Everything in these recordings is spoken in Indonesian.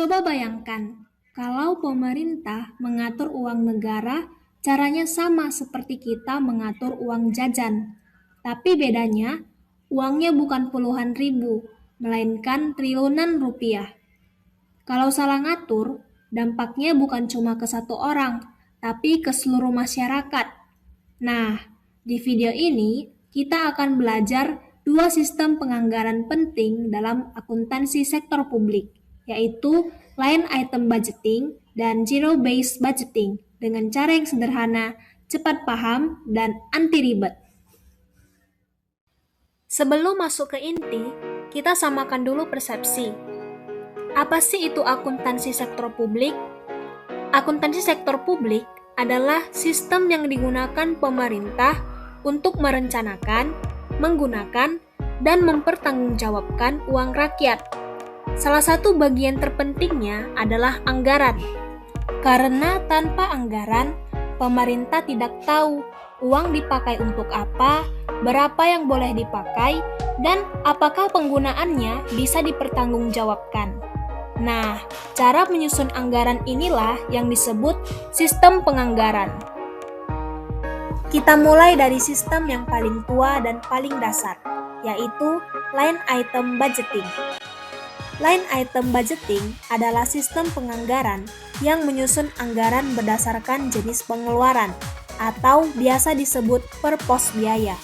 Coba bayangkan, kalau pemerintah mengatur uang negara, caranya sama seperti kita mengatur uang jajan. Tapi bedanya, uangnya bukan puluhan ribu, melainkan triliunan rupiah. Kalau salah ngatur, dampaknya bukan cuma ke satu orang, tapi ke seluruh masyarakat. Nah, di video ini kita akan belajar dua sistem penganggaran penting dalam akuntansi sektor publik, yaitu line item budgeting dan zero-based budgeting dengan cara yang sederhana, cepat paham, dan anti ribet. Sebelum masuk ke inti, kita samakan dulu persepsi. Apa sih itu akuntansi sektor publik? Akuntansi sektor publik adalah sistem yang digunakan pemerintah untuk merencanakan, menggunakan, dan mempertanggungjawabkan uang rakyat. Salah satu bagian terpentingnya adalah anggaran. Karena tanpa anggaran, pemerintah tidak tahu uang dipakai untuk apa, berapa yang boleh dipakai, dan apakah penggunaannya bisa dipertanggungjawabkan. Nah, cara menyusun anggaran inilah yang disebut sistem penganggaran. Kita mulai dari sistem yang paling tua dan paling dasar, yaitu line item budgeting. Line item budgeting adalah sistem penganggaran yang menyusun anggaran berdasarkan jenis pengeluaran, atau biasa disebut per pos biaya.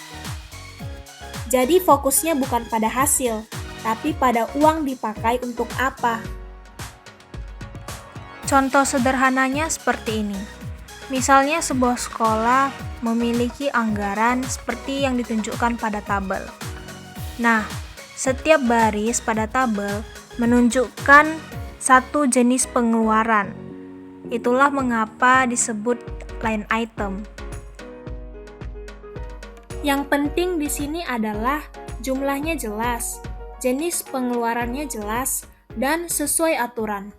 Jadi fokusnya bukan pada hasil, tapi pada uang dipakai untuk apa. Contoh sederhananya seperti ini. Misalnya sebuah sekolah memiliki anggaran seperti yang ditunjukkan pada tabel. Nah, setiap baris pada tabel menunjukkan satu jenis pengeluaran. Itulah mengapa disebut line item. Yang penting di sini adalah jumlahnya jelas, jenis pengeluarannya jelas, dan sesuai aturan.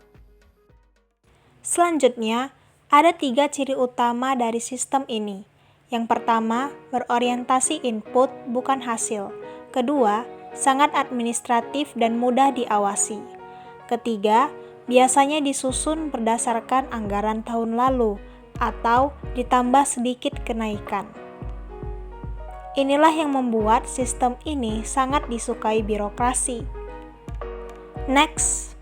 Selanjutnya, ada 3 ciri utama dari sistem ini. Yang pertama, berorientasi input bukan hasil. Kedua, sangat administratif dan mudah diawasi. Ketiga, biasanya disusun berdasarkan anggaran tahun lalu atau ditambah sedikit kenaikan. Inilah yang membuat sistem ini sangat disukai birokrasi. Next.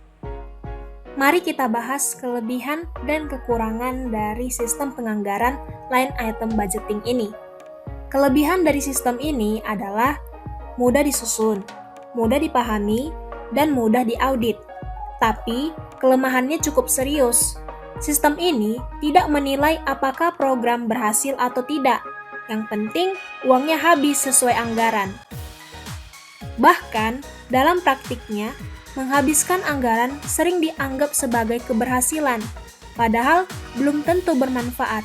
Mari kita bahas kelebihan dan kekurangan dari sistem penganggaran line item budgeting ini. Kelebihan dari sistem ini adalah mudah disusun, mudah dipahami, dan mudah diaudit. Tapi, kelemahannya cukup serius. Sistem ini tidak menilai apakah program berhasil atau tidak. Yang penting, uangnya habis sesuai anggaran. Bahkan, dalam praktiknya, menghabiskan anggaran sering dianggap sebagai keberhasilan, padahal belum tentu bermanfaat.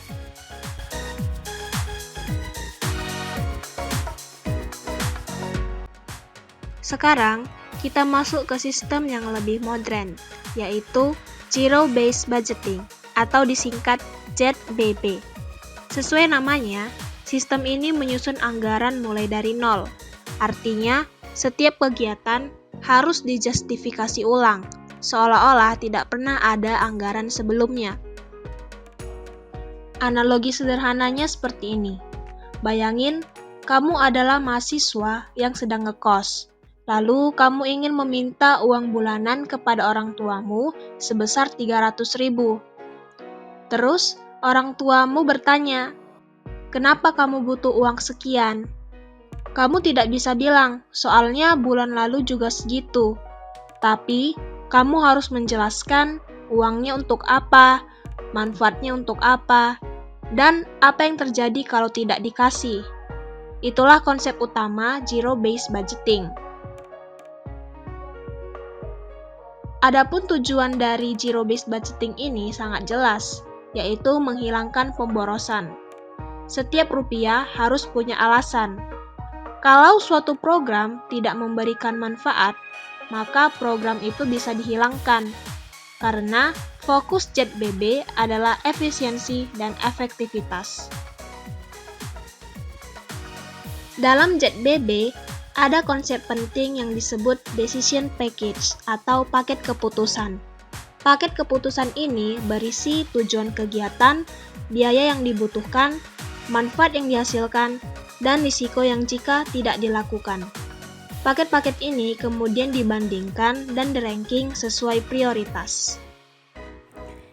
Sekarang, kita masuk ke sistem yang lebih modern, yaitu Zero-Based Budgeting, atau disingkat ZBB. Sesuai namanya, sistem ini menyusun anggaran mulai dari nol. Artinya, setiap kegiatan harus dijustifikasi ulang, seolah-olah tidak pernah ada anggaran sebelumnya. Analogi sederhananya seperti ini. Bayangin, kamu adalah mahasiswa yang sedang ngekos. Lalu kamu ingin meminta uang bulanan kepada orang tuamu sebesar 300.000. Terus, orang tuamu bertanya, "Kenapa kamu butuh uang sekian?" Kamu tidak bisa bilang, soalnya bulan lalu juga segitu. Tapi, kamu harus menjelaskan uangnya untuk apa, manfaatnya untuk apa, dan apa yang terjadi kalau tidak dikasih. Itulah konsep utama Zero-Based Budgeting. Adapun tujuan dari Zero-Based Budgeting ini sangat jelas, yaitu menghilangkan pemborosan. Setiap rupiah harus punya alasan. Kalau suatu program tidak memberikan manfaat, maka program itu bisa dihilangkan. Karena fokus ZBB adalah efisiensi dan efektivitas. Dalam ZBB, ada konsep penting yang disebut decision package atau paket keputusan. Paket keputusan ini berisi tujuan kegiatan, biaya yang dibutuhkan, manfaat yang dihasilkan, dan risiko yang jika tidak dilakukan. Paket-paket ini kemudian dibandingkan dan di-ranking sesuai prioritas.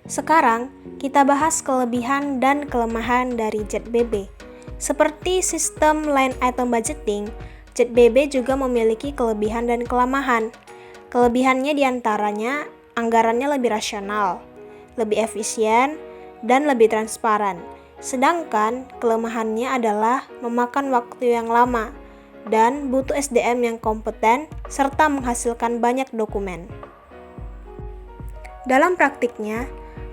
Sekarang, kita bahas kelebihan dan kelemahan dari JBB. Seperti sistem line item budgeting, JBB juga memiliki kelebihan dan kelemahan. Kelebihannya diantaranya anggarannya lebih rasional, lebih efisien, dan lebih transparan. Sedangkan kelemahannya adalah memakan waktu yang lama dan butuh SDM yang kompeten serta menghasilkan banyak dokumen. Dalam praktiknya,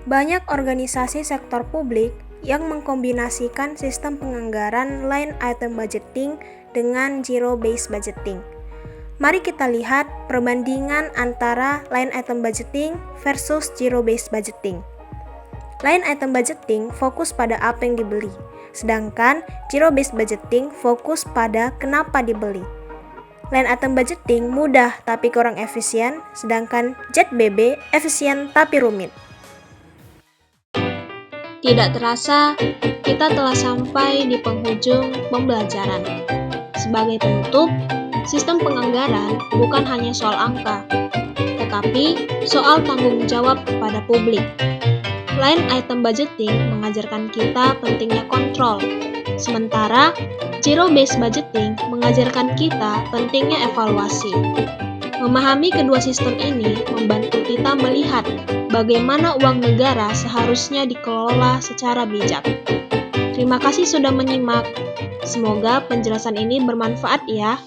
banyak organisasi sektor publik yang mengkombinasikan sistem penganggaran line item budgeting dengan zero-based budgeting. Mari kita lihat perbandingan antara line item budgeting versus zero-based budgeting. Line item budgeting fokus pada apa yang dibeli, sedangkan zero-based budgeting fokus pada kenapa dibeli. Line item budgeting mudah tapi kurang efisien, sedangkan JBB efisien tapi rumit. Tidak terasa, kita telah sampai di penghujung pembelajaran. Sebagai penutup, sistem penganggaran bukan hanya soal angka, tetapi soal tanggung jawab kepada publik. Line item budgeting mengajarkan kita pentingnya kontrol, sementara zero-based budgeting mengajarkan kita pentingnya evaluasi. Memahami kedua sistem ini membantu kita melihat bagaimana uang negara seharusnya dikelola secara bijak. Terima kasih sudah menyimak. Semoga penjelasan ini bermanfaat ya.